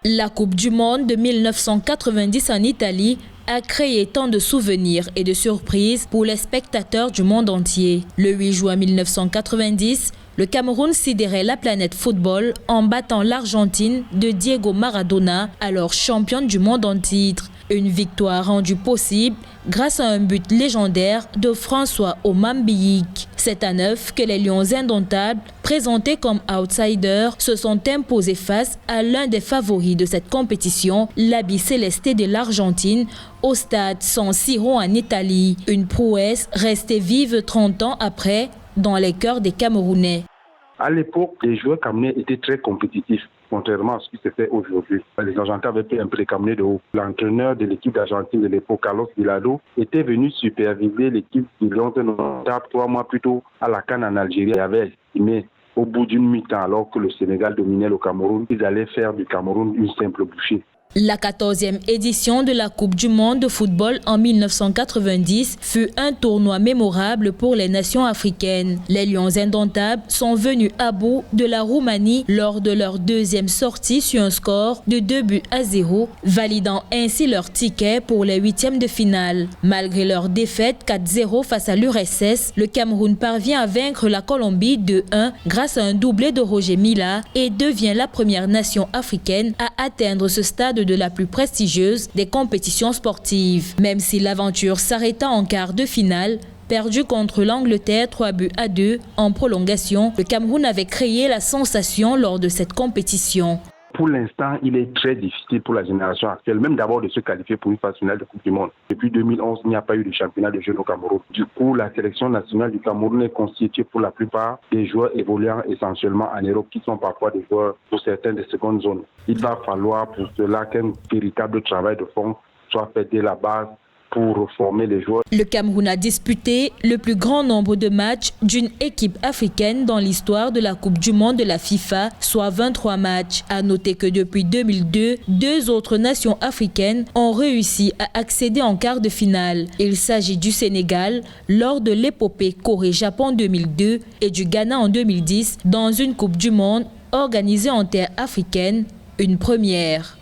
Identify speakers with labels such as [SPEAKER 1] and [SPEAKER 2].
[SPEAKER 1] La Coupe du Monde de 1990 en Italie a créé tant de souvenirs et de surprises pour les spectateurs du monde entier. Le 8 juin 1990, le Cameroun sidérait la planète football en battant l'Argentine de Diego Maradona, alors championne du monde en titre. Une victoire rendue possible grâce à un but légendaire de François Omam-Biyik. C'est à 9 que les Lions indomptables, présentés comme outsiders, se sont imposés face à l'un des favoris de cette compétition, l'Abi Céleste de l'Argentine, au stade San Siro en Italie. Une prouesse restée vive 30 ans après dans les cœurs des Camerounais.
[SPEAKER 2] À l'époque, les joueurs camerounais étaient très compétitifs, contrairement à ce qui se fait aujourd'hui. Les Argentins avaient pris un peu les Camerounais de haut. L'entraîneur de l'équipe d'Argentine de l'époque, Carlos Vilado, était venu superviser l'équipe du Lions indomptables 3 mois plus tôt à la CAN en Algérie. Il avait estimé au bout d'une mi-temps, alors que le Sénégal dominait le Cameroun, ils allaient faire du Cameroun une simple bouchée.
[SPEAKER 1] La 14e édition de la Coupe du Monde de football en 1990 fut un tournoi mémorable pour les nations africaines. Les Lions indomptables sont venus à bout de la Roumanie lors de leur deuxième sortie sur un score de 2-0, validant ainsi leur ticket pour les huitièmes de finale. Malgré leur défaite 4-0 face à l'URSS, le Cameroun parvient à vaincre la Colombie 2-1 grâce à un doublé de Roger Mila et devient la première nation africaine à atteindre ce stade de la plus prestigieuse des compétitions sportives. Même si l'aventure s'arrêta en quart de finale, perdu contre l'Angleterre 3-2 en prolongation, le Cameroun avait créé la sensation lors de cette compétition.
[SPEAKER 2] Pour l'instant, il est très difficile pour la génération actuelle, même d'abord de se qualifier pour une phase finale de Coupe du Monde. Depuis 2011, il n'y a pas eu de championnat de jeunes au Cameroun. Du coup, la sélection nationale du Cameroun est constituée pour la plupart des joueurs évoluant essentiellement en Europe, qui sont parfois des joueurs pour certains de seconde zone. Il va falloir pour cela qu'un véritable travail de fond soit fait dès la base pour reformer les joueurs.
[SPEAKER 1] Le Cameroun a disputé le plus grand nombre de matchs d'une équipe africaine dans l'histoire de la Coupe du Monde de la FIFA, soit 23 matchs. À noter que depuis 2002, 2 autres nations africaines ont réussi à accéder en quart de finale. Il s'agit du Sénégal lors de l'épopée Corée-Japon 2002 et du Ghana en 2010 dans une Coupe du Monde organisée en terre africaine, une première.